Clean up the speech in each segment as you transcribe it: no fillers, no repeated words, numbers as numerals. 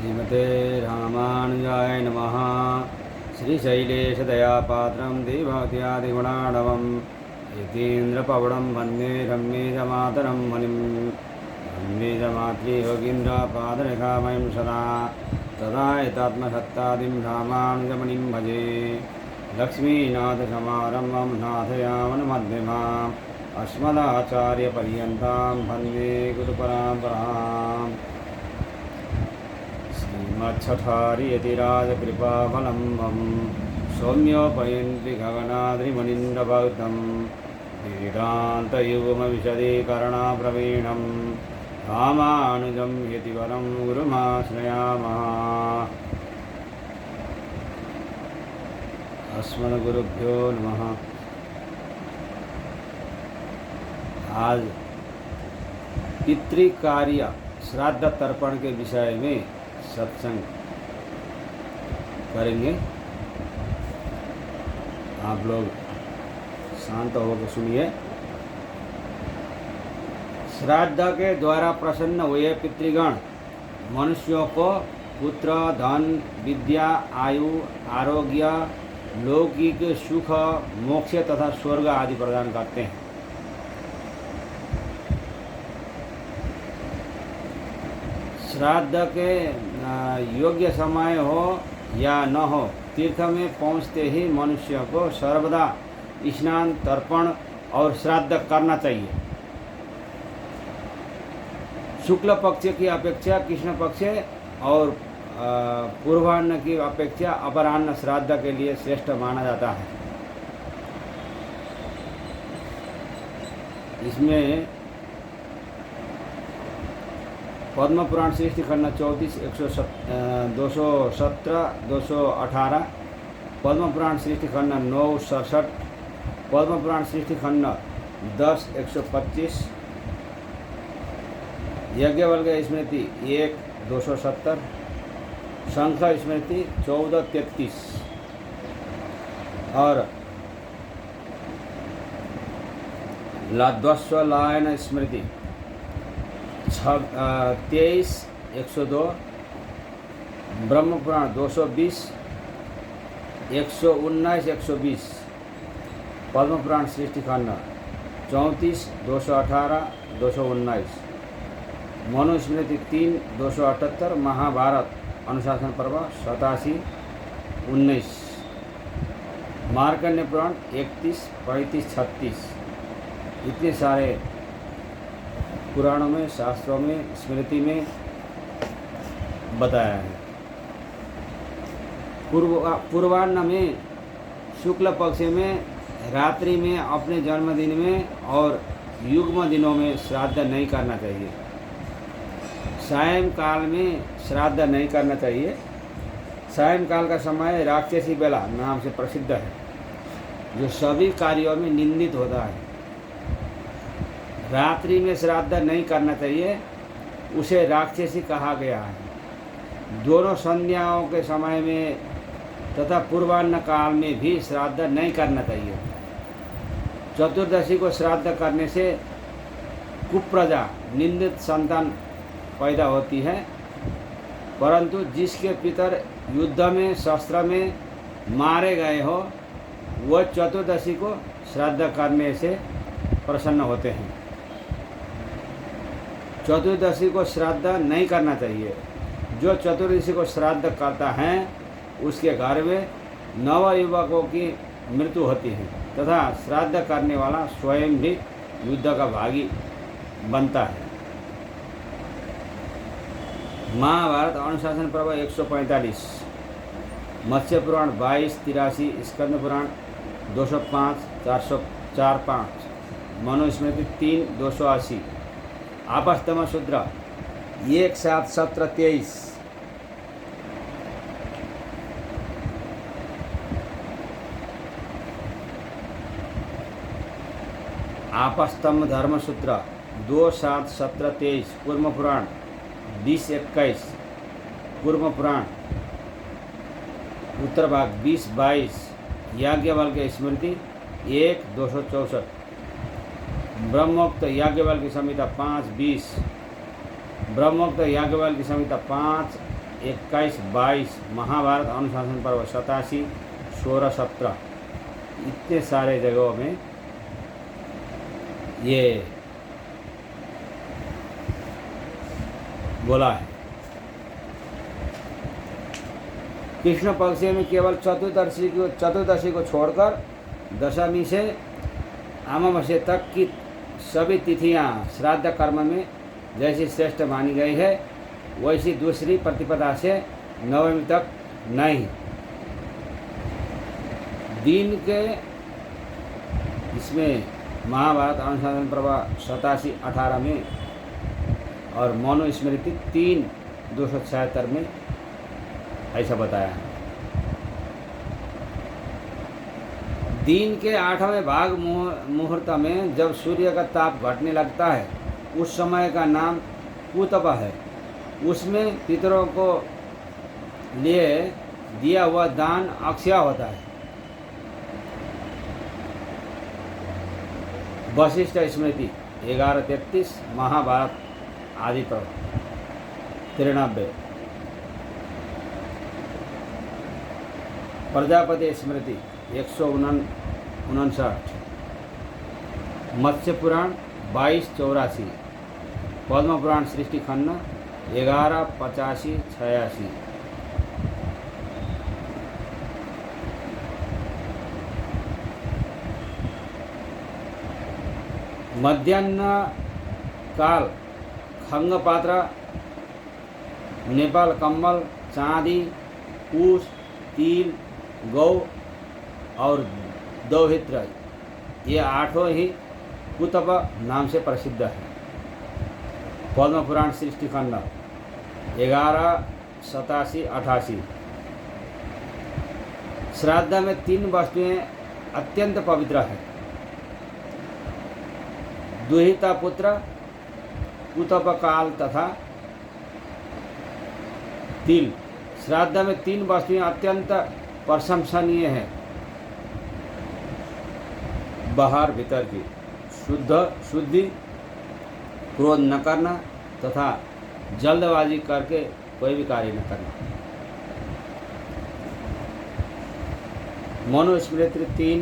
श्रीमते रामानुजाय नमः। श्रीशैलेशदयापात्रं देवभक्त्यादिगुणाणवं यतीन्द्रपवनं वन्दे रम्येजमातरं मुनिं रम्येजमातृयोगीन्द्रपादरेखामयं सदा तदा एतात्मसत्तादिं रामानुजमुनिं भजे। लक्ष्मीनाथसमारम्भं नाथयामनमध्यमाम् अस्मदाचार्यपर्यन्तां वन्दे गुरुपरम्पराम्। श्रीमच्छठार्यतिराजकृपावलम्बं सौम्योपयन्ति गगनाद्रिमुनीन्द्रभक्तं वेदान्तयुगमविशदीकरणाप्रवीणं रामानुजं यतिवरं गुरुमाश्रयामः। अस्मद्गुरुभ्यो नमः। आज पितृकार्य श्राद्ध तर्पण के विषय में सत्संग करेंगे। आप लोग शांत होकर सुनिए। श्राद्ध के द्वारा प्रसन्न हुए पितृगण मनुष्यों को पुत्र, धन, विद्या, आयु, आरोग्य, लौकिक सुख, मोक्ष तथा स्वर्ग आदि प्रदान करते हैं। श्राद्ध के योग्य समय हो या न हो, तीर्थ में पहुँचते ही मनुष्य को सर्वदा स्नान, तर्पण और श्राद्ध करना चाहिए। शुक्ल पक्ष की अपेक्षा कृष्ण पक्ष और पूर्वाह्न की अपेक्षा अपराह्न श्राद्ध के लिए श्रेष्ठ माना जाता है। इसमें पद्म पुराण सृष्टि खंड 34, 217, 218, पद्म पुराण सृष्टि खंड 9, 67, पद्म पुराण सृष्टि खंड 10, 125, यज्ञवल्क्य स्मृति 1, 270, शंख स्मृति 14, 33 और लाध्वस्वलायन स्मृति 23, 102, ब्रह्म पुराण 220, 119, 120, पद्म पुराण सृष्टि खंड 34, 218, 219, मनुस्मृति 3, 278, महाभारत अनुशासन पर्व 87, 19, मार्कंडेय पुराण 31, 35, 36। इतने सारे पुराणों में, शास्त्रों में, स्मृति में बताया है। पूर्वाह्न में, शुक्ल पक्ष में, रात्रि में, अपने जन्मदिन में और युग्म दिनों में श्राद्ध नहीं करना चाहिए। सायंकाल में श्राद्ध नहीं करना चाहिए। सायंकाल का समय राक्षसी बेला नाम से प्रसिद्ध है, जो सभी कार्यों में निंदित होता है। रात्रि में श्राद्ध नहीं करना चाहिए, उसे राक्षसी कहा गया है। दोनों संध्याओं के समय में तथा पूर्वाह्न काल में भी श्राद्ध नहीं करना चाहिए। चतुर्दशी को श्राद्ध करने से कुप्रजा, निंदित संतान पैदा होती है, परंतु जिसके पितर युद्ध में, शस्त्र में मारे गए हो, वह चतुर्दशी को श्राद्ध करने से प्रसन्न होते हैं। चतुर्दशी को श्राद्ध नहीं करना चाहिए। जो चतुर्दशी को श्राद्ध करता है, उसके घर में नवयुवकों की मृत्यु होती है तथा श्राद्ध करने वाला स्वयं भी युद्ध का भागी बनता है। महाभारत अनुशासन पर्व 145, मत्स्य पुराण 22, 83, स्कंद पुराण 205, 404-5, मनुस्मृति 3, 280, आपस्तम शूद्र 1, 7, 17, 23, आपस्तम धर्मसूत्र 2, 7, 17, 23, कूर्म पुराण 20, 21, कूर्म पुराण उत्तर भाग 20, 22, याज्ञवल्क्य स्मृति 1, 264, ब्रह्मोक्त याज्ञवल्क्य संहिता 5, 20, ब्रह्मोक्त याज्ञवल्क्य संहिता 5, 21, 22, महाभारत अनुशासन पर्व 87, 16, 17, इतने सारे जगहों में ये बोला है। कृष्ण पक्ष में केवल चतुर्दशी को छोड़कर दशमी से अमावस्या तक की सभी तिथियां श्राद्ध कर्म में जैसी श्रेष्ठ मानी गई है, वैसी दूसरी प्रतिपदा से नवमी तक नहीं। दिन के इसमें महाभारत अनुशासन पर्व 87, 18 में और मनुस्मृति 3, 276 में ऐसा बताया है। दिन के 8वें भाग मुहूर्त में जब सूर्य का ताप घटने लगता है, उस समय का नाम कुतप है। उसमें पितरों को लिए दिया हुआ दान अक्षय होता है। वशिष्ठ स्मृति 11:33, महाभारत आदि पर्व 93, प्रजापति स्मृति 159, मत्स्य पुराण 22:84, पद्म पुराण सृष्टि खंड 11:85, 86। मध्याह्न काल खंग पात्र, नेपाल कम्बल, चांदी, कुश, तिल, गौ और दौहित्र, ये 8 ही कुतप नाम से प्रसिद्ध है। पद्म पुराण सृष्टि खंड 11, 87, 88। श्राद्ध में 3 वस्तुएं अत्यंत पवित्र है। दुहिता पुत्र, कुतप काल तथा तिल। श्राद्ध में 3 वस्तुएं अत्यंत प्रशंसनीय है। बाहर भीतर की शुद्धि, क्रोध न करना तथा जल्दबाजी करके कोई भी कार्य न करना। मनुस्मृति 3,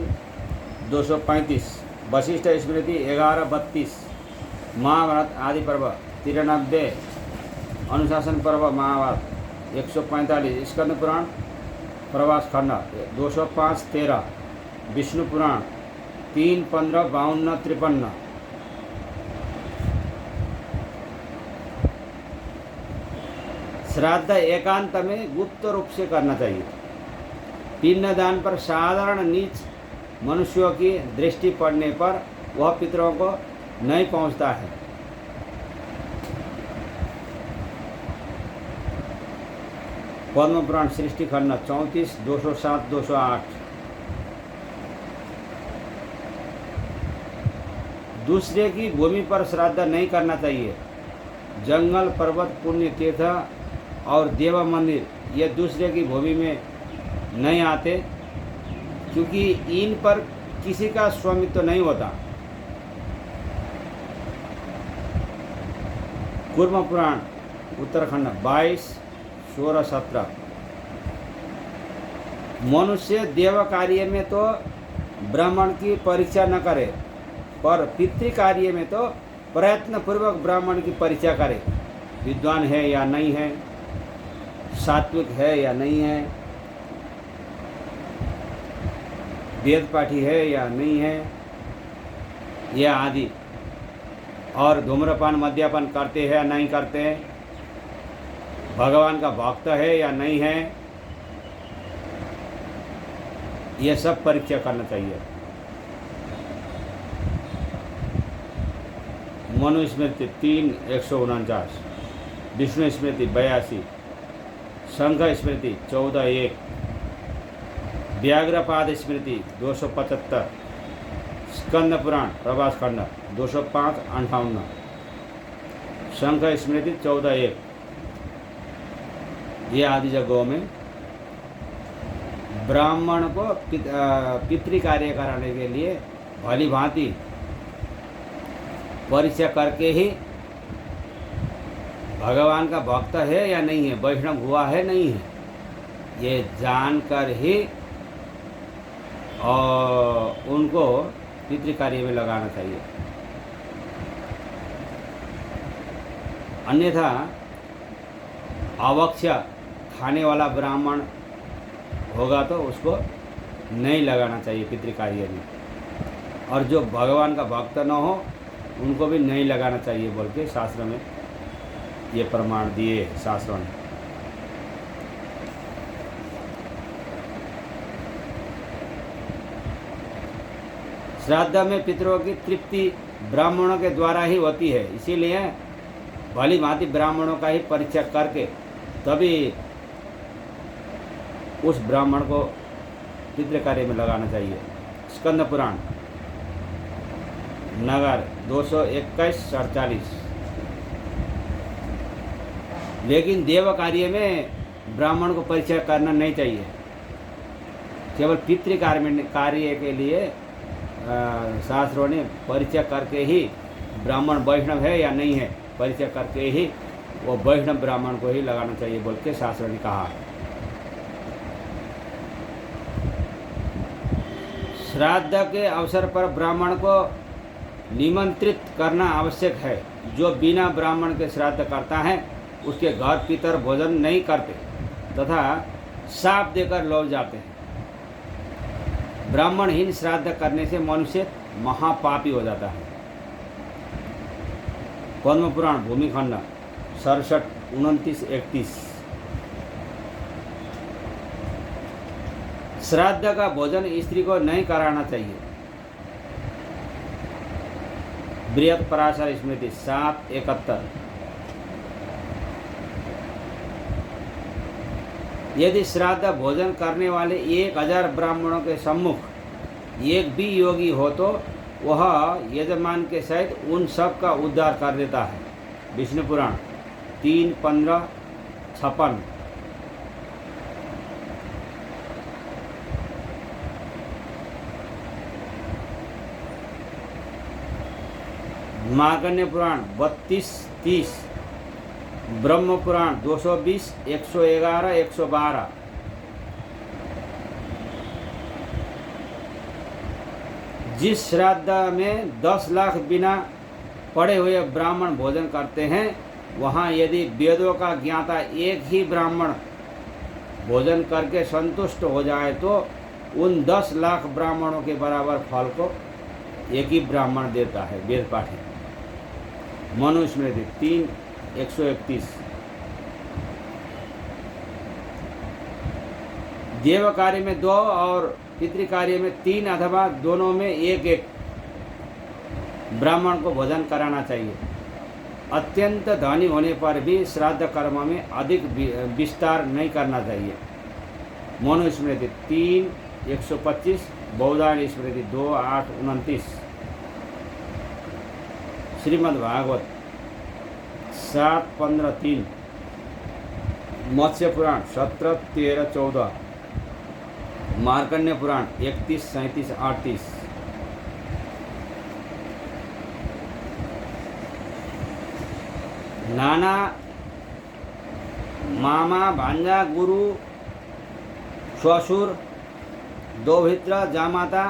235, वशिष्ठ स्मृति 11:32, महाभारत आदि पर्व 93, अनुशासन पर्व महाभारत 145, स्कंद पुराण प्रवास खंड 205, 13, विष्णु पुराण 3, 15, 52, 53। श्राद्ध एकांत में गुप्त रूप से करना चाहिए। पिंडदान पर साधारण नीच मनुष्यों की दृष्टि पड़ने पर वह पितरों को नहीं पहुंचता है। पद्म पुराण सृष्टि खंड 34, 207, 208। दूसरे की भूमि पर श्राद्ध नहीं करना चाहिए। जंगल, पर्वत, पुण्य तीर्थ और देव मंदिर ये दूसरे की भूमि में नहीं आते, क्योंकि इन पर किसी का स्वामित्व तो नहीं होता। कूर्म पुराण उत्तराखंड 22, 16, 17। मनुष्य देव कार्य में तो ब्राह्मण की परीक्षा न करे, पर पितृ कार्य में तो प्रयत्न पूर्वक ब्राह्मण की परीक्षा करे। विद्वान है या नहीं है, सात्विक है या नहीं है, वेद पाठी है या नहीं है, यह आदि। और धूम्रपान मद्यपान करते हैं या नहीं करते हैं, भगवान का भक्त है या नहीं है, यह सब परीक्षा करना चाहिए। मनुस्मृति 3, 149, विष्णु स्मृति 82, संघ स्मृति 14, 1, व्याघ्रपाद स्मृति 275, स्कंद पुराण प्रवास खंड 205, 58, संघ स्मृति 14, 1। ये आदि जगहों में ब्राह्मण को पितृ कार्य कराने के लिए भली भांति परीक्षा करके ही भगवान का भक्त है या नहीं है, वैष्णव हुआ है नहीं है, ये जानकर ही और उनको पितृ कार्य में लगाना चाहिए। अन्यथा अवक्ष खाने वाला ब्राह्मण होगा तो उसको नहीं लगाना चाहिए पितृ कार्य में, और जो भगवान का भक्त न हो उनको भी नहीं लगाना चाहिए बोल के शास्त्र में ये प्रमाण दिए शास्त्रों ने। श्राद्ध में पितरों की तृप्ति ब्राह्मणों के द्वारा ही होती है, इसीलिए भली भांति ब्राह्मणों का ही परिचय करके तभी उस ब्राह्मण को पितृ कार्य में लगाना चाहिए। स्कंद पुराण नगर 221-48। लेकिन देव कार्य में ब्राह्मण को परिचय करना नहीं चाहिए, केवल पितृ कार्य के लिए शास्त्रों ने परिचय करके ही ब्राह्मण वैष्णव है या नहीं है परिचय करके ही वो वैष्णव ब्राह्मण को ही लगाना चाहिए बोल के शास्त्रों ने कहा। श्राद्ध के अवसर पर ब्राह्मण को निमंत्रित करना आवश्यक है। जो बिना ब्राह्मण के श्राद्ध करता है उसके घर पितर भोजन नहीं करते तथा शाप देकर लौट जाते हैं। ब्राह्मणहीन श्राद्ध करने से मनुष्य महापापी हो जाता है। पद्म पुराण भूमिखंड 67-29-31। श्राद्ध का भोजन स्त्री को नहीं कराना चाहिए। बृहत पराशर स्मृति 7-71। यदि श्राद्ध भोजन करने वाले 1000 ब्राह्मणों के सम्मुख एक भी योगी हो तो वह यजमान के सहित उन सब का उद्धार कर देता है। विष्णु पुराण 3-15-56। मार्कण्डेय पुराण 32-30। ब्रह्म पुराण 220, 111, 112। जिस श्राद्ध में 10 लाख बिना पड़े हुए ब्राह्मण भोजन करते हैं वहाँ यदि वेदों का ज्ञाता एक ही ब्राह्मण भोजन करके संतुष्ट हो जाए तो उन 10 लाख ब्राह्मणों के बराबर फल को एक ही ब्राह्मण देता है। वेद पाठी मनुस्मृति 3-131। देव कार्य में 2 और पितृ कार्य में 3 अथवा दोनों में एक ब्राह्मण को भोजन कराना चाहिए। अत्यंत धनी होने पर भी श्राद्ध कर्म में अधिक विस्तार नहीं करना चाहिए। मनुस्मृति 3-125, बौद्धायन स्मृति 2-8-29। श्रीमद् भागवत 7-15-3। मत्स्य पुराण 17-13-14। मार्कण्डेय पुराण 31-37-38। नाना मामा भांजा गुरु श्वशुर दौहित्र जामाता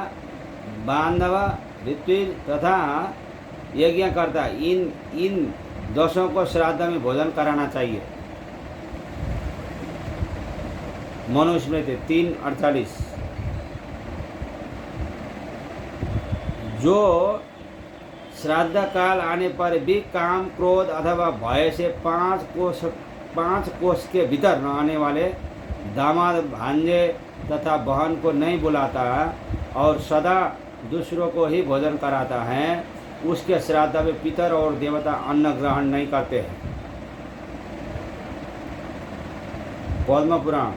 बांधव ऋत्विज तथा यज्ञकर्ता इन 10 को श्राद्ध में भोजन कराना चाहिए। मनुस्मृति 3-48। जो श्राद्ध काल आने पर भी काम क्रोध अथवा भय से 5 कोष के भीतर न आने वाले दामाद भांजे तथा बहन को नहीं बुलाता और सदा दूसरों को ही भोजन कराता है उसके श्राद्ध में पितर और देवता अन्न ग्रहण नहीं करते हैं। पद्म पुराण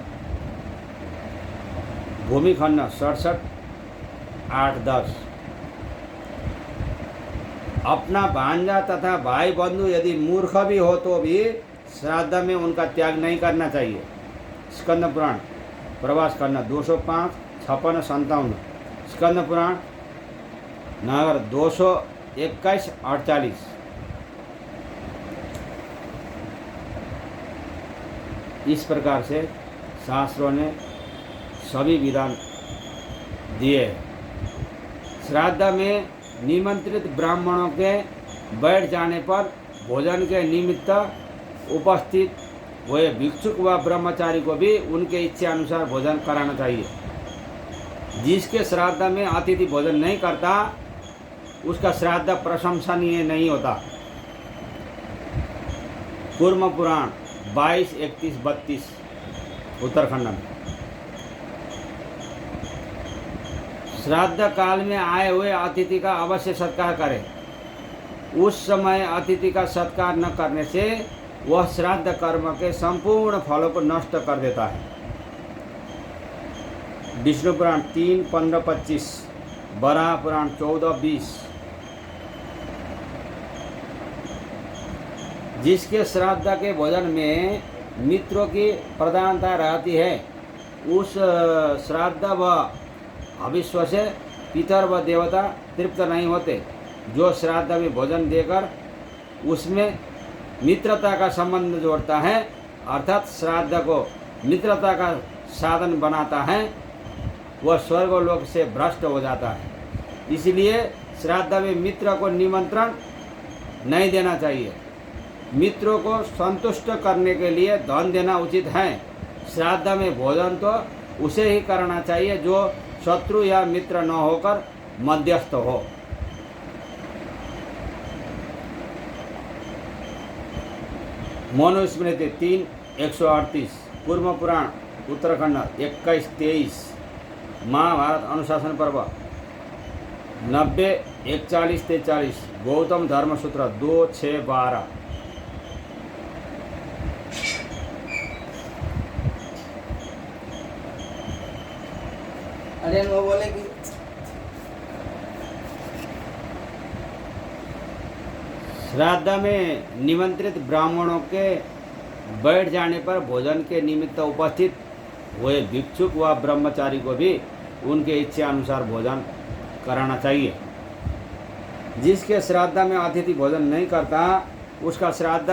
भूमिखंड 67-8-10। अपना भांजा तथा भाई बंधु यदि मूर्ख भी हो तो भी श्राद्ध में उनका त्याग नहीं करना चाहिए। स्कंद पुराण प्रवास खंड 205-56-57। स्कंद पुराण नगर 221-48। इस प्रकार से शास्त्रों ने सभी विधान दिए। श्राद्ध में निमंत्रित ब्राह्मणों के बैठ जाने पर भोजन के निमित्त उपस्थित हुए भिक्षुक व ब्रह्मचारी को भी उनके इच्छा अनुसार भोजन कराना चाहिए। जिसके श्राद्ध में अतिथि भोजन नहीं करता उसका श्राद्ध प्रशंसनीय नहीं होता। कूर्म पुराण 22, 31, 32 उत्तरखंड में। श्राद्ध काल में आए हुए अतिथि का अवश्य सत्कार करें। उस समय अतिथि का सत्कार न करने से वह श्राद्ध कर्म के संपूर्ण फलों को नष्ट कर देता है। विष्णु पुराण 3, 15, 25, वराह पुराण 14, 20। जिसके श्राद्ध के भोजन में मित्रों की प्रधानता रहती है उस श्राद्ध व अविश्व से पितर व देवता तृप्त नहीं होते। जो श्राद्ध में भोजन देकर उसमें मित्रता का संबंध जोड़ता है अर्थात श्राद्ध को मित्रता का साधन बनाता है वह स्वर्गलोक से भ्रष्ट हो जाता है। इसलिए श्राद्ध में मित्र को निमंत्रण नहीं देना चाहिए। मित्रों को संतुष्ट करने के लिए धन देना उचित है। श्राद्ध में भोजन तो उसे ही करना चाहिए जो शत्रु या मित्र न होकर मध्यस्थ हो। मनुस्मृति 3, 138, कूर्म पुराण उत्तरखंड 21, 23, महाभारत अनुशासन पर्व 90, 41, 43, गौतम धर्मसूत्र 2, 6, 12। अरे वो बोले कि श्राद्ध में निमंत्रित ब्राह्मणों के बैठ जाने पर भोजन के निमित्त उपस्थित हुए भिक्षुक व ब्रह्मचारी को भी उनके इच्छा अनुसार भोजन कराना चाहिए। जिसके श्राद्ध में अतिथि भोजन नहीं करता उसका श्राद्ध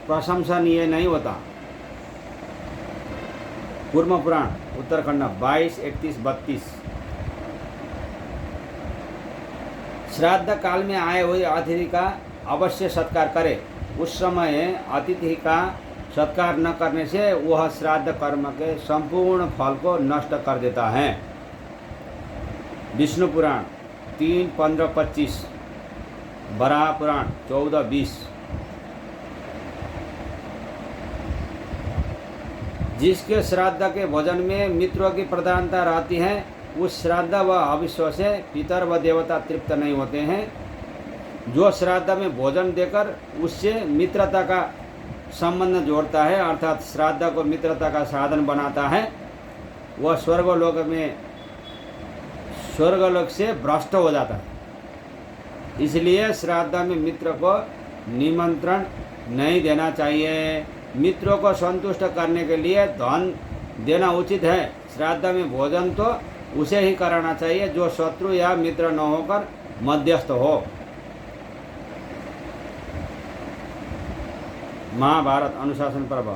प्रशंसनीय नहीं होता। कूर्म पुराण उत्तरखंड 22, 31, 32। श्राद्ध काल में आए हुए अतिथि का अवश्य सत्कार करे। उस समय अतिथि का सत्कार न करने से वह श्राद्ध कर्म के संपूर्ण फल को नष्ट कर देता है। विष्णु पुराण 3, 15, 25, वराह पुराण 14, 20। जिसके श्राद्ध के भोजन में मित्रों की प्रधानता रहती है उस श्राद्ध व अविश्व से पितर व देवता तृप्त नहीं होते हैं। जो श्राद्ध में भोजन देकर उससे मित्रता का संबंध जोड़ता है अर्थात श्राद्ध को मित्रता का साधन बनाता है वह स्वर्गलोक से भ्रष्ट हो जाता है। इसलिए श्राद्ध में मित्र को निमंत्रण नहीं देना चाहिए। मित्रों को संतुष्ट करने के लिए धन देना उचित है। श्राद्ध में भोजन तो उसे ही कराना चाहिए जो शत्रु या मित्र न होकर मध्यस्थ हो। महाभारत अनुशासन पर्व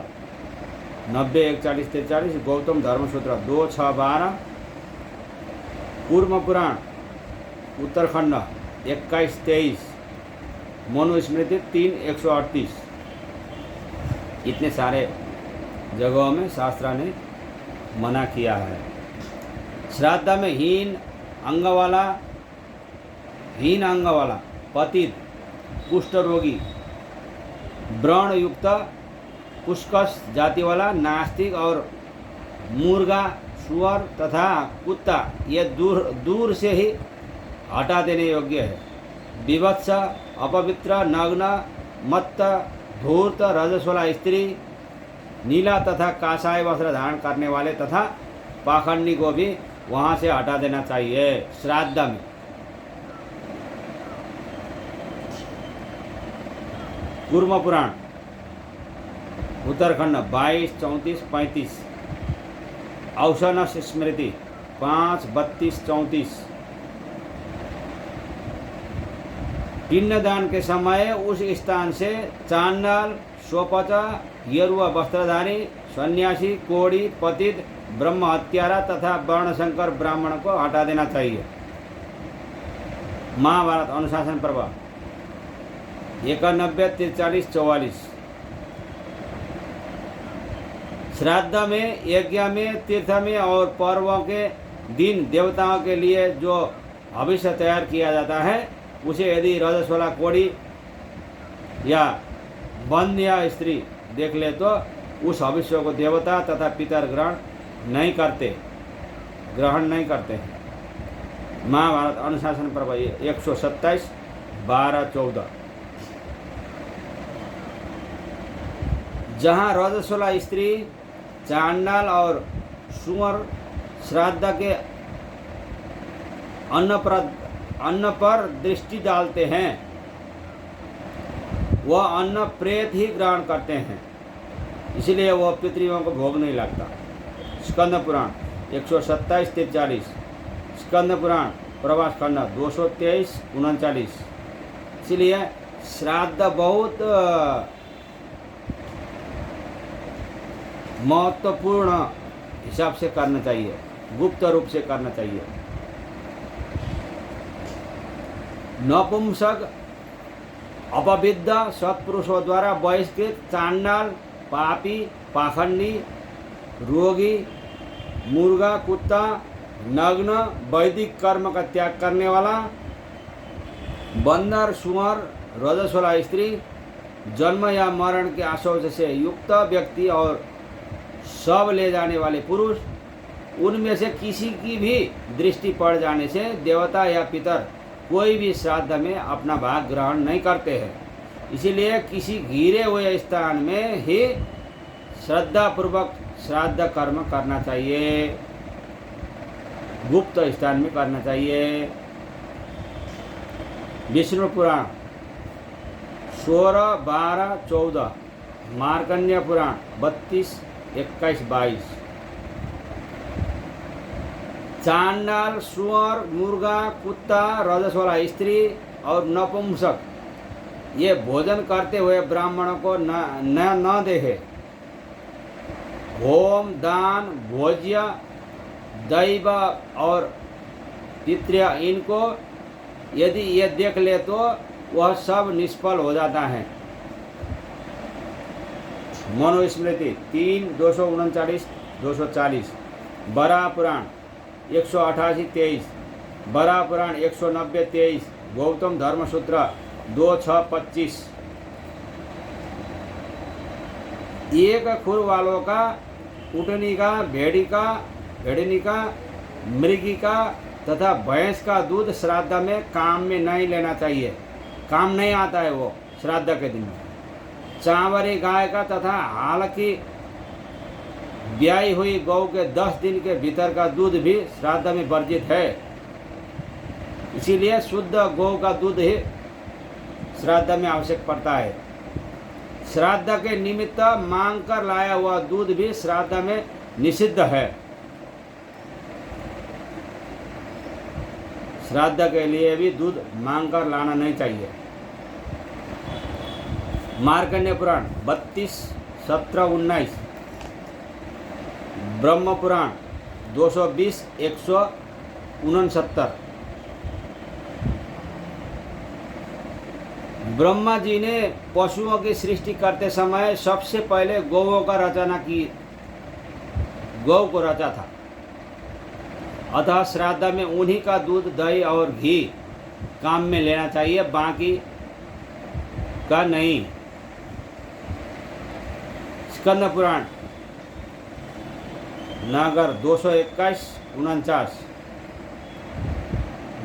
90, 41, 43, गौतम धर्मसूत्र 2, 6, 12। कूर्म पुराण उत्तरखंड 21, 23, मनुस्मृति 3, 138। इतने सारे जगहों में शास्त्र ने मना किया है। श्राद्ध में हीन अंग वाला पतित कुष्ठ रोगी व्रण युक्त पुष्कस जाति वाला नास्तिक और मुर्गा सुअर तथा कुत्ता ये दूर से ही हटा देने योग्य है। विभत्स अपवित्र नग्न मत्त धूर्त रजस्वला स्त्री नीला तथा कासाय वस्त्र धारण करने वाले तथा पाखंडी को भी वहाँ से हटा देना चाहिए। श्राद्ध में कूर्म पुराण उत्तरखंड 22, 34, 35, औशन स्मृति 5, 32, 34। पिंडदान के समय उस स्थान से चांडाल, स्वपच, गेरुआ वस्त्रधारी, सन्यासी, कोढ़ी, पतित, ब्रह्म हत्यारा तथा वर्णशंकर ब्राह्मण को हटा देना चाहिए। महाभारत अनुशासन पर्व 91, 43, 44। श्राद्ध में, यज्ञ में, तीर्थ में और पर्वों के दिन देवताओं के लिए जो हविष्य तैयार किया जाता है, उसे यदि रजस्वला कोढ़ी या बंद या स्त्री देख ले तो उस हविष्य को देवता तथा पितर ग्रहण नहीं करते हैं। महाभारत अनुशासन पर्व 127, 12, 14। जहाँ रजस्वला स्त्री, चांडाल और सुअर श्राद्ध के अन्न पर दृष्टि डालते हैं, वह अन्न प्रेत ही ग्रहण करते हैं, इसलिए वह पितृयों को भोग नहीं लगता। स्कंद पुराण 127, 43। स्कंद पुराण प्रभास खंड 223, 39। इसलिए श्राद्ध बहुत महत्वपूर्ण हिसाब से करना चाहिए, गुप्त रूप से करना चाहिए। नपुंसक, अपविद्ध सत्पुरुषों द्वारा बहिष्कृत, चांडाल, पापी, पाखंडी, रोगी, मुर्गा, कुत्ता, नग्न, वैदिक कर्म का त्याग करने वाला, बंदर, सुअर, रजस्वला स्त्री, जन्म या मरण के आशोच से युक्त व्यक्ति और सब ले जाने वाले पुरुष, उनमें से किसी की भी दृष्टि पड़ जाने से देवता या पितर कोई भी श्राद्ध में अपना भाग ग्रहण नहीं करते हैं। इसीलिए किसी घिरे हुए स्थान में ही श्रद्धापूर्वक श्राद्ध कर्म करना चाहिए, गुप्त स्थान में करना चाहिए। विष्णु पुराण 16, 12, 14। मार्कंडेय पुराण 32, 21, 22। चांडाल, सुअर, मुर्गा, कुत्ता, रजस्वला स्त्री और नपुंसक ये भोजन करते हुए ब्राह्मणों को न देखे। होम, दान, भोज्य, दैव और पितृ इनको यदि ये देख ले तो वह सब निष्फल हो जाता है। मनुस्मृति 3, 239, 240। बराह पुराण 188, 23। बराह पुराण 190, 23। गौतम धर्मसूत्र 2, 6, 25। एक खुर वालों का, ऊँटनी का, भेड़नी का, मृगी का तथा भैंस का दूध श्राद्ध में काम में नहीं लेना चाहिए, काम नहीं आता है वो श्राद्ध के दिन। चांवरी गाय का तथा हाल की ब्याई हुई गौ के 10 दिन के भीतर का दूध भी श्राद्ध में वर्जित है। इसीलिए शुद्ध गौ का दूध ही श्राद्ध में आवश्यक पड़ता है। श्राद्ध के निमित्त मांग कर लाया हुआ दूध भी श्राद्ध में निषिद्ध है। श्राद्ध के लिए भी दूध मांग कर लाना नहीं चाहिए। मार्कंडेय पुराण 32, 17, 19। ब्रह्म पुराण 220, 169। ब्रह्मा जी ने पशुओं की सृष्टि करते समय सबसे पहले गौओं का रचना की, गौ को रचा था। अतः श्राद्ध में उन्हीं का दूध, दही और घी काम में लेना चाहिए, बाकी का नहीं। स्कंद पुराण नागर 221, 49।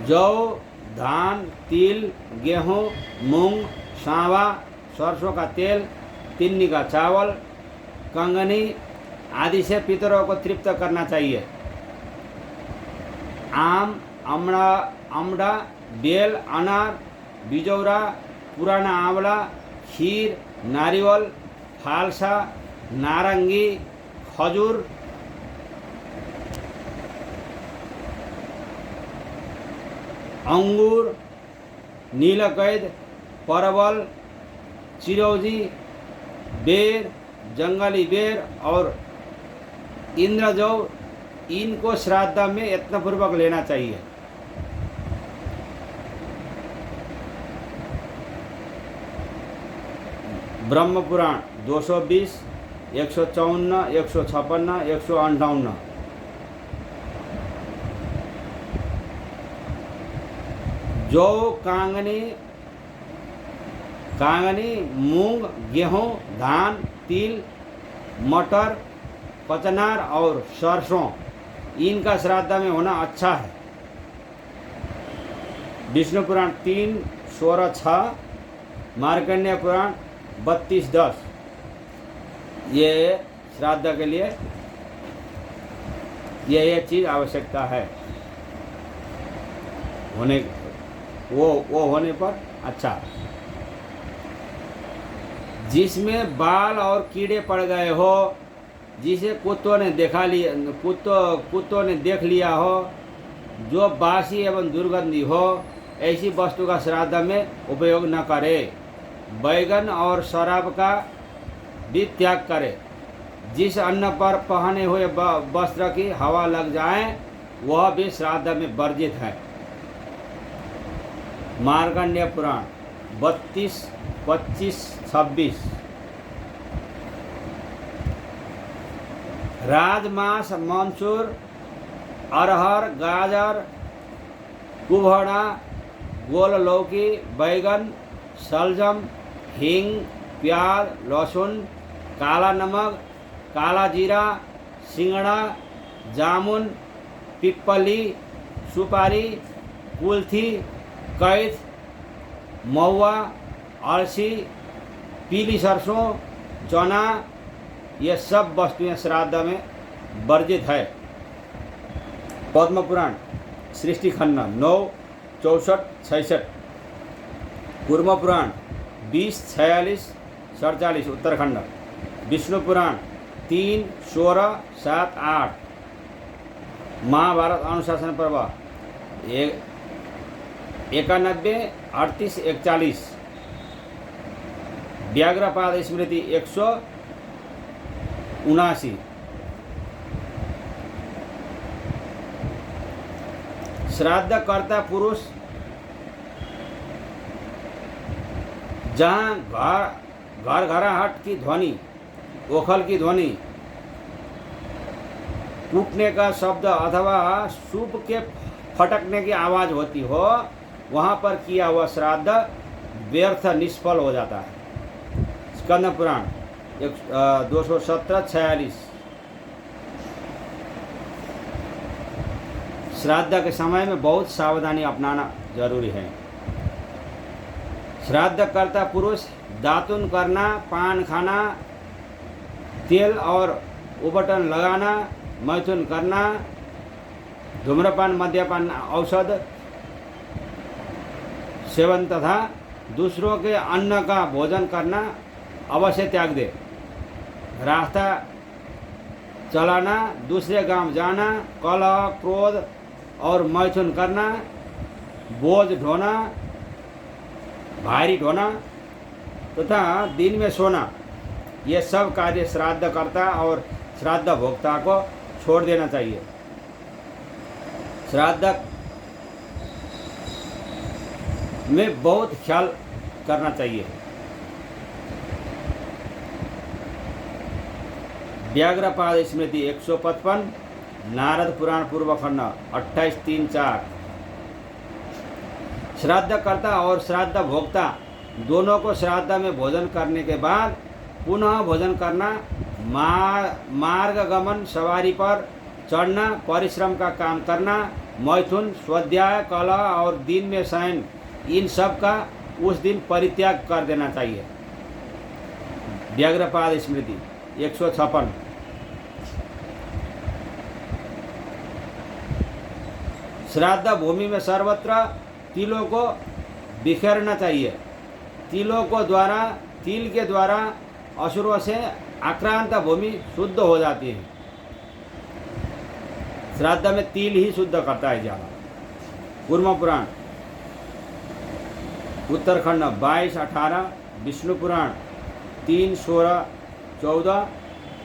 जौ, धान, तिल, गेहूँ, मूंग, सांवा, सरसों का तेल, तिन्नी का चावल, कंगनी आदि से पितरों को तृप्त करना चाहिए। आम, अमड़ा, बेल, अनार, बिजौरा, पुराना आंवला, खीर, नारियल, फालसा, नारंगी, खजूर, अंगूर, नीलकैद, परवल, चिरौंजी, बेर, जंगली बेर और इंद्रजौ, इनको श्राद्ध में यत्नपूर्वक लेना चाहिए। ब्रह्म पुराण 220, 154, 156, 158। जौ, कांगनी, मूंग, गेहूं, धान, तिल, मटर, कचनार और सरसों, इनका श्राद्ध में होना अच्छा है। विष्णु पुराण 3, 16, 6, मार्कंडेय पुराण 32, 10। ये श्राद्ध के लिए ये चीज़ आवश्यकता है, वो होने पर अच्छा। जिसमें बाल और कीड़े पड़ गए हो, जिसे कुत्तों ने कुत्तों ने देख लिया हो, जो बासी एवं दुर्गंधी हो, ऐसी वस्तु का श्राद्ध में उपयोग न करे। बैगन और शराब का भी त्याग करे। जिस अन्न पर पहने हुए वस्त्र की हवा लग जाए, वह भी श्राद्ध में वर्जित है। मार्कंडेय पुराण 32, 25, 26। राजमांस, मंसूर, अरहर, गाजर, कुभड़ा, गोल लौकी, बैगन, शलजम, हींग, प्याज, लहसुन, काला नमक, काला जीरा, सिंगड़ा, जामुन, पिप्पली, सुपारी, कुल्थी, कैथ, महुआ, अलसी, पीली सरसों, चना, ये सब वस्तुएं श्राद्ध में वर्जित है। पद्म पुराण सृष्टि खंड 9, 64, 66। कूर्म पुराण 20, 46, 47 उत्तरखंड। विष्णु पुराण 3, 16, 7, 8। महाभारत अनुशासन पर्व 91, 38, 41। व्याघ्रपाद स्मृति 179। श्राद्ध कर्ता पुरुष जहाँ घराहट की ध्वनि, ओखल की ध्वनि, टूटने का शब्द अथवा सूप के फटकने की आवाज़ होती हो, वहाँ पर किया हुआ श्राद्ध व्यर्थ निष्फल हो जाता है। स्कंद पुराण 217, 46। श्राद्ध के समय में बहुत सावधानी अपनाना जरूरी है। श्राद्ध करता पुरुष दातुन करना, पान खाना, तेल और उबटन लगाना, मैथुन करना, धूम्रपान, मद्यपान, औषध सेवन तथा दूसरों के अन्न का भोजन करना अवश्य त्याग दे। रास्ता चलाना, दूसरे गांव जाना, कलह, क्रोध और मैथुन करना, बोझ ढोना, भारी ढोना तथा दिन में सोना, ये सब कार्य श्राद्ध कर्ता और श्राद्ध भोक्ता को छोड़ देना चाहिए। श्राद्ध में बहुत ख्याल करना चाहिए। व्याघ्रपाद स्मृति 155, नारद पुराण पूर्व खंड 28, 3, 4। श्राद्ध कर्ता और श्राद्ध भोक्ता दोनों को श्राद्ध में भोजन करने के बाद पुनः भोजन करना, मार्ग गमन, सवारी पर चढ़ना, परिश्रम का काम करना, मैथुन, स्वाध्याय, कलह और दिन में शयन, इन सब का उस दिन परित्याग कर देना चाहिए। व्याघ्रपाद स्मृति 156। श्राद्ध भूमि में सर्वत्र तिलों को बिखेरना चाहिए। तिल के द्वारा असुरों से आक्रांत भूमि शुद्ध हो जाती है। श्राद्ध में तिल ही शुद्ध करता है ज़्यादा। कूर्म पुराण उत्तरखंड 22, 18। विष्णु पुराण 3, 16, 14,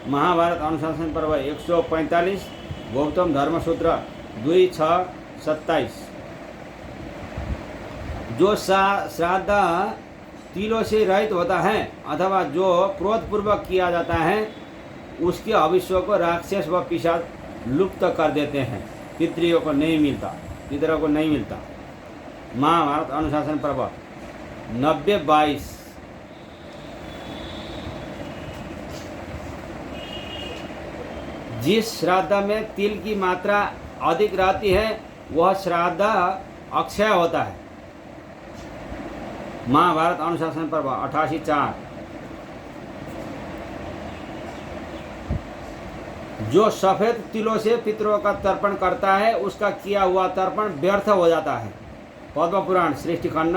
महाभारत अनुशासन पर्व 145, गौतम धर्मसूत्र 2:6-27। जो श्राद्ध तिलों से रहित होता है अथवा जो क्रोधपूर्वक किया जाता है उसके अविश्व को राक्षस व पिशाच लुप्त कर देते हैं, पितरों को नहीं मिलता। महाभारत अनुशासन पर्व 90:22। जिस श्राद्ध में तिल की मात्रा अधिक रहती है वह श्राद्ध अक्षय होता है। महाभारत अनुशासन पर्व 88:4। जो सफेद तिलों से पितरों का तर्पण करता है उसका किया हुआ तर्पण व्यर्थ हो जाता है। पद्म पुराण सृष्टि खंड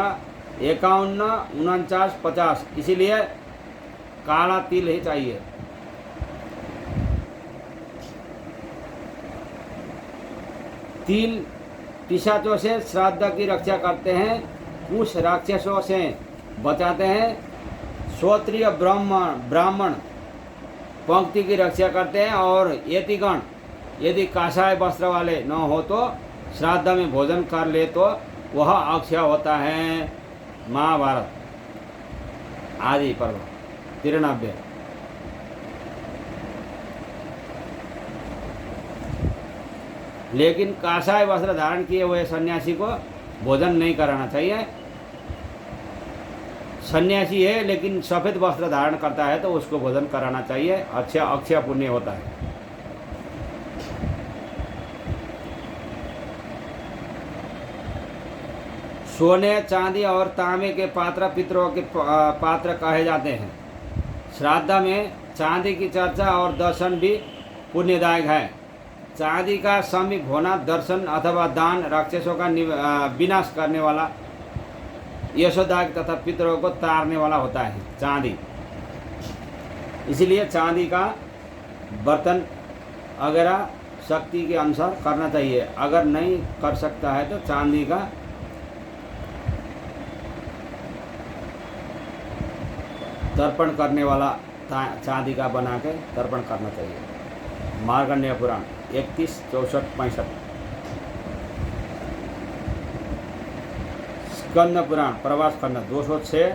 51, 49, 50। इसीलिए काला तिल ही चाहिए। तिल पिशाचों से श्राद्ध की रक्षा करते हैं, कुछ राक्षसों से बचाते हैं, श्रोत्रिय ब्राह्मण पंक्ति की रक्षा करते हैं और यतिगण यदि काषाय वस्त्र वाले न हो तो श्राद्ध में भोजन कर ले तो वह अक्षय होता है। महाभारत आदि पर्व 93। लेकिन काषाय वस्त्र धारण किए हुए सन्यासी को भोजन नहीं कराना चाहिए। सन्यासी है लेकिन सफ़ेद वस्त्र धारण करता है तो उसको भोजन कराना चाहिए, अक्षय पुण्य होता है। सोने, चांदी और तांबे के पात्र पितरों के पात्र कहे जाते हैं। श्राद्ध में चांदी की चर्चा और दर्शन भी पुण्यदायक है। चांदी का समीप होना दर्शन अथवा दान राक्षसों का विनाश करने वाला, यशोदायक तथा पितरों को तारने वाला होता है चांदी। इसलिए चांदी का बर्तन वगैरह शक्ति के अनुसार करना चाहिए। अगर नहीं कर सकता है तो चांदी का तर्पण करने वाला चांदी का बना के तर्पण करना चाहिए। मार्कंडेय पुराण 31, 64, 65। स्कंद पुराण प्रवास खंड 206,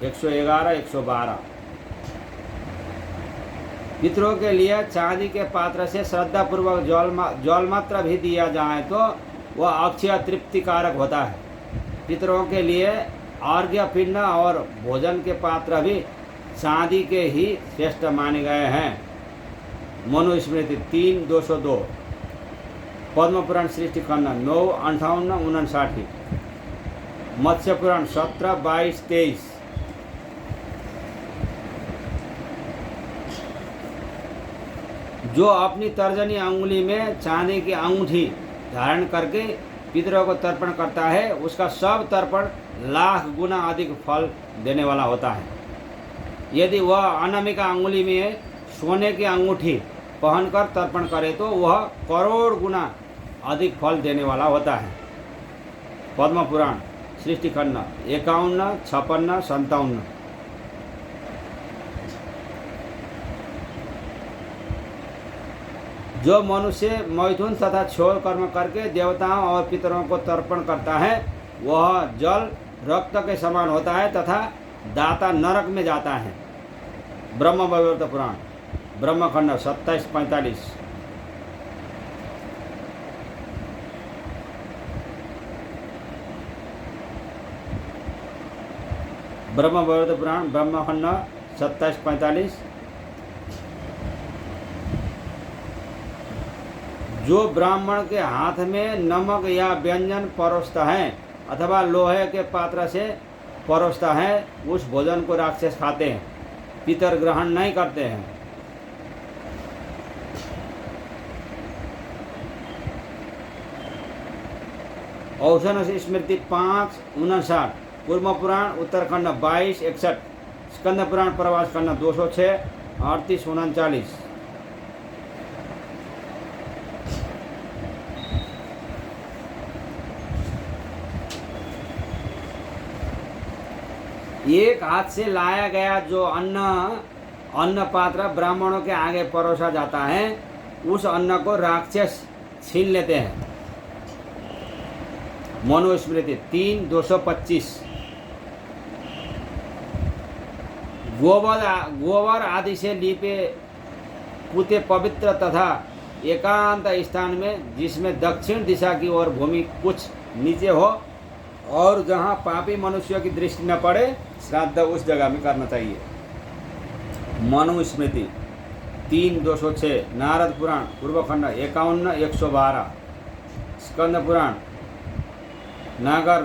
111, 112। पितरों के लिए चांदी के पात्र से श्रद्धापूर्वक जल मात्र भी दिया जाए तो वह अक्षय तृप्तिकारक होता है। पितरों के लिए अर्घ्य पिंड और भोजन के पात्र भी चांदी के ही श्रेष्ठ माने गए हैं। मनुस्मृति 3:202। पद्म पुराण सृष्टि खंड 9, 58, 59। मत्स्य पुराण 17, 22, 23। जो अपनी तर्जनी अंगुली में चांदी की अंगूठी धारण करके पितरों को तर्पण करता है उसका सब तर्पण लाख गुना अधिक फल देने वाला होता है। यदि वह अनामिका अंगुली में सोने की अंगूठी पहनकर तर्पण करे तो वह करोड़ गुना अधिक फल देने वाला होता है। पद्म पुराण सृष्टि खंड 51, 56, 57। जो मनुष्य मैथुन तथा क्षौर कर्म करके देवताओं और पितरों को तर्पण करता है वह जल रक्त के समान होता है तथा दाता नरक में जाता है। ब्रह्म वैवर्त पुराण ब्रह्मखंड 27, 45। ब्रह्म वैवर्त पुराण ब्रह्मखंड 27, 45। जो ब्राह्मण के हाथ में नमक या व्यंजन परोसता है अथवा लोहे के पात्र से परोसता है उस भोजन को राक्षस खाते हैं, पितर ग्रहण नहीं करते हैं। औषण स्मृति 5, 59। पूर्व पुराण उत्तरखंड 22, 61। स्कंद पुराण प्रवास खंड 206, 38, 39। एक हाथ से लाया गया जो अन्न अन्न पात्र ब्राह्मणों के आगे परोसा जाता है, उस अन्न को राक्षस छीन लेते हैं। मनुस्मृति 3:225। गोबर आदि से लीपे पुते पवित्र तथा एकांत स्थान में, जिसमें दक्षिण दिशा की ओर भूमि कुछ नीचे हो और जहाँ पापी मनुष्यों की दृष्टि न पड़े, श्राद्ध उस जगह में करना चाहिए। मनुस्मृति 3:206, नारद पुराण पूर्वखंड 51:112, स्कंद पुराण नागर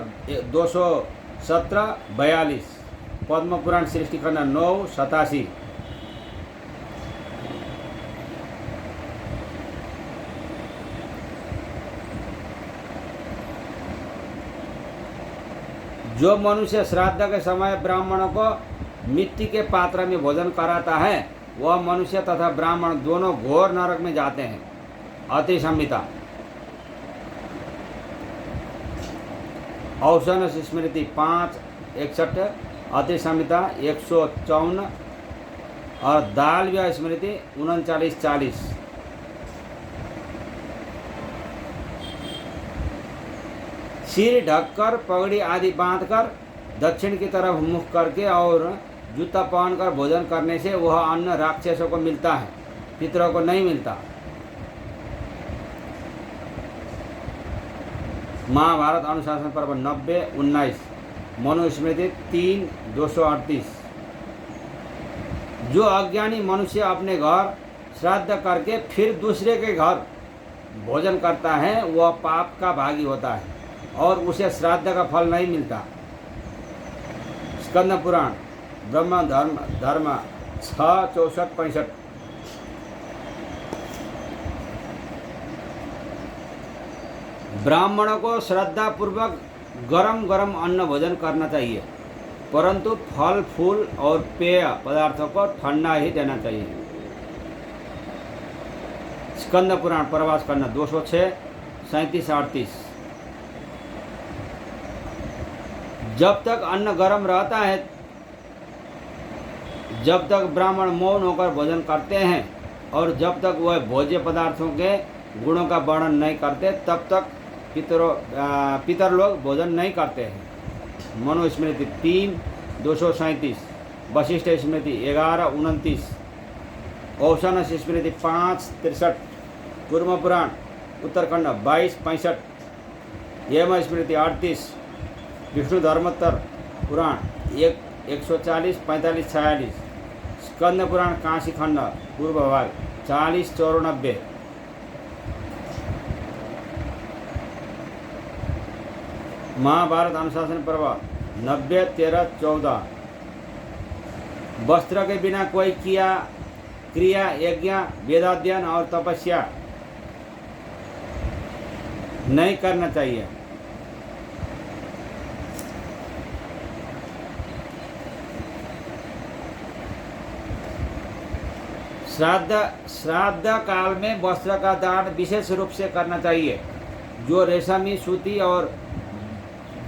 217:42, पद्म पुराण सृष्टि खंड 9:87। जो मनुष्य श्राद्ध के समय ब्राह्मणों को मिट्टी के पात्र में भोजन कराता है, वह मनुष्य तथा ब्राह्मण दोनों घोर नरक में जाते हैं। अति संहिता। औषण स्मृति 5:61, अति संहिता 154 और दालव्य स्मृति 39:40। सिर ढककर, पगड़ी आदि बांधकर, दक्षिण की तरफ मुख करके और जूता पहनकर भोजन करने से वह अन्न राक्षसों को मिलता है, पितरों को नहीं मिलता। महाभारत अनुशासन पर्व 90:19, मनुस्मृति 3:238। जो अज्ञानी मनुष्य अपने घर श्राद्ध करके फिर दूसरे के घर भोजन करता है, वह पाप का भागी होता है और उसे श्राद्ध का फल नहीं मिलता। स्कंद पुराण ब्रह्म धर्म 6:64-65। ब्राह्मणों को श्रद्धा पूर्वक गरम गरम अन्न भोजन करना चाहिए, परंतु फल फूल और पेय पदार्थों को ठंडा ही देना चाहिए। स्कंद पुराण प्रवास खंड 206 37-38। जब तक अन्न गर्म रहता है, जब तक ब्राह्मण मौन होकर भोजन करते हैं और जब तक वह भोज्य पदार्थों के गुणों का वर्णन नहीं करते, तब तक पितर लोग भोजन नहीं करते हैं। मनुस्मृति 3:237, वशिष्ठ स्मृति 11:29, औषण स्मृति 5:63, कूर्म पुराण उत्तरखंड 22:65, यम स्मृति 38, विष्णु धर्मोत्तर पुराण 140-45-46, स्कंद पुराण काशी खंड पूर्व भाग 40-94। महाभारत अनुशासन पर्व 90:13-14। वस्त्र के बिना कोई क्रिया यज्ञ वेदाध्ययन और तपस्या नहीं करना चाहिए। श्राद्ध काल में वस्त्र का दान विशेष रूप से करना चाहिए। जो रेशमी सूती और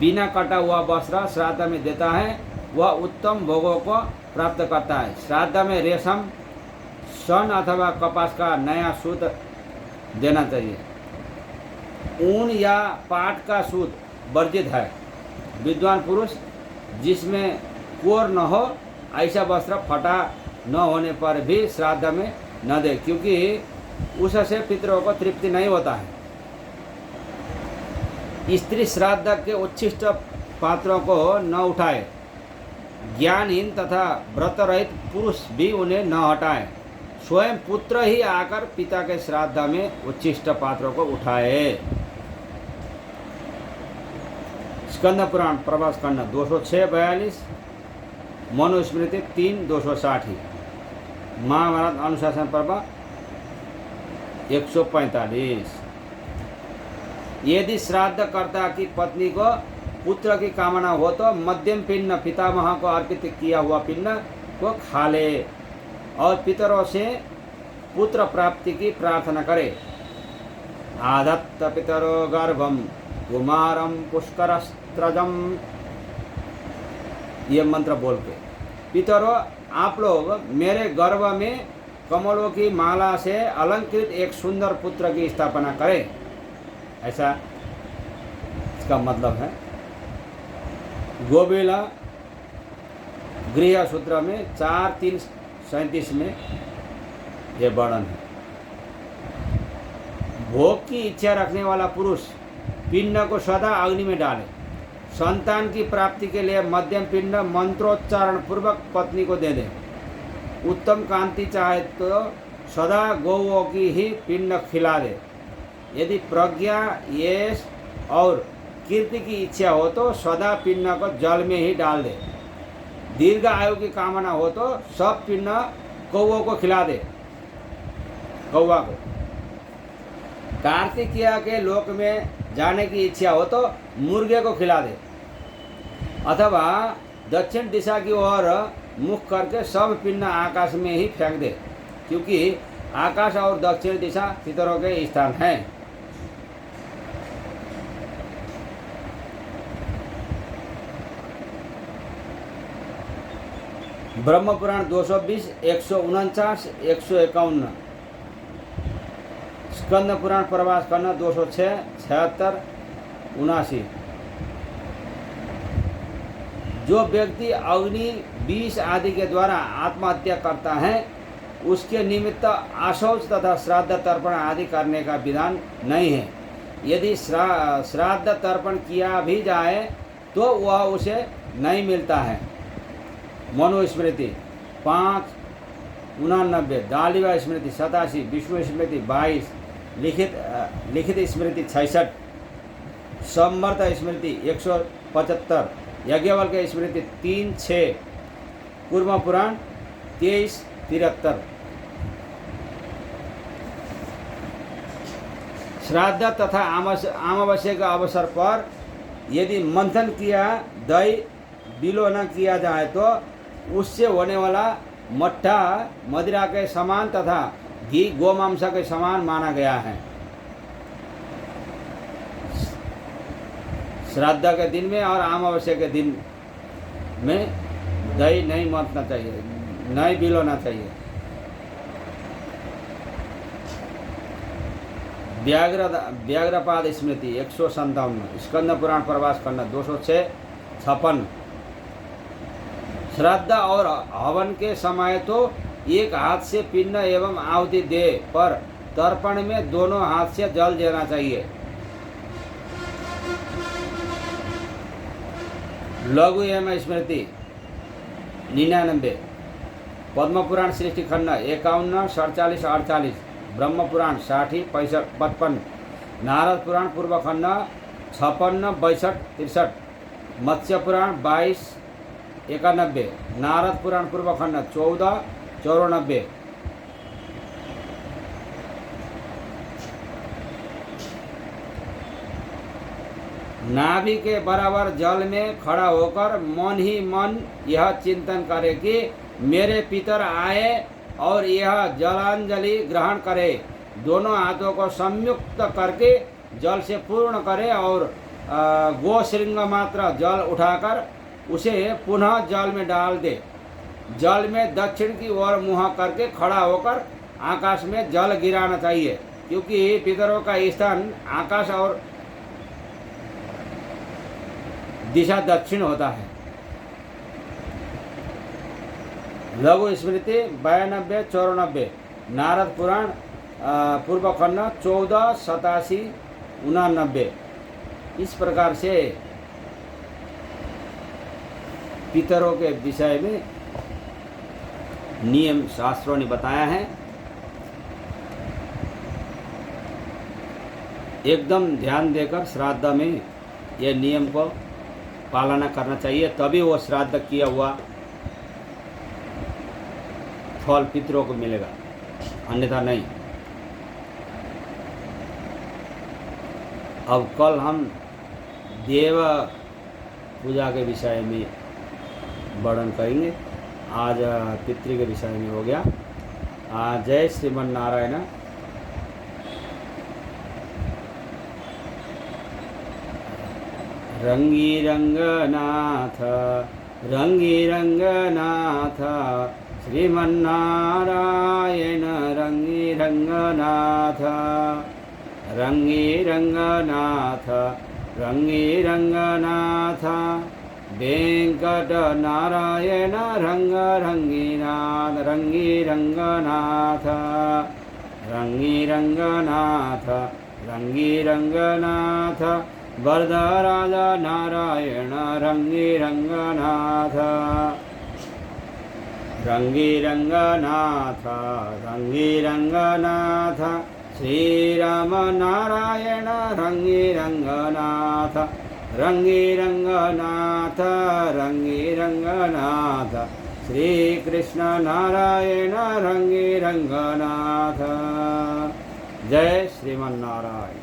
बिना कटा हुआ वस्त्र श्राद्ध में देता है, वह उत्तम भोगों को प्राप्त करता है। श्राद्ध में रेशम, सन अथवा कपास का नया सूत देना चाहिए। ऊन या पाट का सूत वर्जित है। विद्वान पुरुष जिसमें कोर न हो, ऐसा वस्त्र फटा न होने पर भी श्राद्ध में न दे, क्योंकि उससे पितरों को तृप्ति नहीं होता है। स्त्री श्राद्ध के उच्छिष्ट पात्रों को न उठाए। ज्ञानहीन तथा व्रत रहित पुरुष भी उन्हें न हटाए। स्वयं पुत्र ही आकर पिता के श्राद्ध में उच्छिष्ट पात्रों को उठाए। स्कंद पुराण प्रभास खंड 206-42, मनुस्मृति 3:260, महाभारत अनुशासन पर्व 145। यदि श्राद्धकर्ता की पत्नी को पुत्र की कामना हो तो मध्यम पिंड पितामह को अर्पित किया हुआ पिंड को खा ले और पितरों से पुत्र प्राप्ति की प्रार्थना करे। आदत्त पितरो गर्भम कुमारम पुष्करस्त्रजम, ये मंत्र बोल के पितरों आप लोग मेरे गर्भ में कमलों की माला से अलंकृत एक सुंदर पुत्र की स्थापना करें। ऐसा इसका मतलब है। गोविला गृह सूत्र में 4:3:37 में यह वर्णन है। भोग की इच्छा रखने वाला पुरुष पिंड को सदा अग्नि में डाले। संतान की प्राप्ति के लिए मध्यम पिंड मंत्रोच्चारण पूर्वक पत्नी को दे दे। उत्तम कांति चाहे तो सदा गौओं की ही पिंड खिला दे। यदि प्रज्ञा, यश और कीर्ति की इच्छा हो तो सदा पिंड को जल में ही डाल दे। दीर्घ आयु की कामना हो तो सब पिंड कौओं को खिला दे। कौवा को कार्तिकेय के लोक में जाने की इच्छा हो तो मुर्गे को खिला दे, अथवा दक्षिण दिशा की ओर मुख करके सब पिंड आकाश में ही फेंक दे, क्योंकि आकाश और दक्षिण दिशा पितरों के स्थान हैं। ब्रह्म पुराण 220, 149, 151, स्कंद पुराण प्रवास करना 206, 76, 79। जो व्यक्ति अग्नि, विष आदि के द्वारा आत्महत्या करता है उसके निमित्त आशौच तथा श्राद्ध तर्पण आदि करने का विधान नहीं है। यदि श्राद्ध तर्पण किया भी जाए तो वह उसे नहीं मिलता है। मनुस्मृति 5:89, दालिवा स्मृति 87, विष्णु स्मृति 22, लिखित स्मृति 66, सम्मर्थ स्मृति 175, यज्ञवल्क्य स्मृति 3:6, कूर्म पुराण 23:73। श्राद्ध तथा अमावस्या के अवसर पर यदि मंथन किया दही विलो न किया जाए तो उससे होने वाला मट्ठा मदिरा के समान तथा घी गोमांस के समान माना गया है। श्राद्ध के दिन में और अमावस्या के दिन में दही नहीं मथना चाहिए, नहीं बिलोना चाहिए। व्याघ्रपाद स्मृति 157, स्कंद पुराण प्रवास करना 206, 56। श्राद्ध और हवन के समय तो एक हाथ से पिंड एवं आहुति दे, पर तर्पण में दोनों हाथ से जल देना चाहिए। लघु एवं स्मृति 99, पद्म पुराण सृष्टि खंड 51, 47, 48, ब्रह्म पुराण 60, 65, 55, नारद पुराण पूर्व खंड 56, 62, 63, मत्स्य पुराण 22, 91, नारद पुराण पूर्व खंड 14, 94। नाभि के बराबर जल में खड़ा होकर मन ही मन यह चिंतन करे कि मेरे पितर आए और यह जलांजलि ग्रहण करे। दोनों हाथों को संयुक्त करके जल से पूर्ण करे और गोश्रृंग मात्र जल उठाकर उसे पुनः जल में डाल दे। जल में दक्षिण की ओर मुँह करके खड़ा होकर आकाश में जल गिराना चाहिए, क्योंकि पितरों का स्थान आकाश और दिशा दक्षिण होता है। लघु स्मृति 92, 94, नारद पुराण पूर्व खंड 14, 87, 89। इस प्रकार से पितरों के विषय में नियम शास्त्रों ने बताया है। एकदम ध्यान देकर श्राद्ध में यह नियम को पालना करना चाहिए, तभी वो श्राद्ध किया हुआ फल पितरों को मिलेगा, अन्यथा नहीं। अब कल हम देव पूजा के विषय में वर्णन करेंगे। आज पितृ के विषय में हो गया। जय श्रीमन नारायण। रंगी रंगनाथ रंगी रंगनाथ श्रीमन्नारायण रंगी रंगनाथ रंगी रंगनाथ रंगी रंगनाथ वेंकट नारायण रंग रंगीनाथ रंगी रंगनाथ रंगी रंगनाथ रंगी रंगनाथ वरदराजा नारायण रंगी रंगनाथ रंगी रंगनाथ रंगी रंगनाथ श्री राम नारायण रंगी रंगनाथ रंगी रंगनाथ रंगी रंगनाथ श्री कृष्ण नारायण रंगी रंगनाथ। जय श्रीमन्नारायण।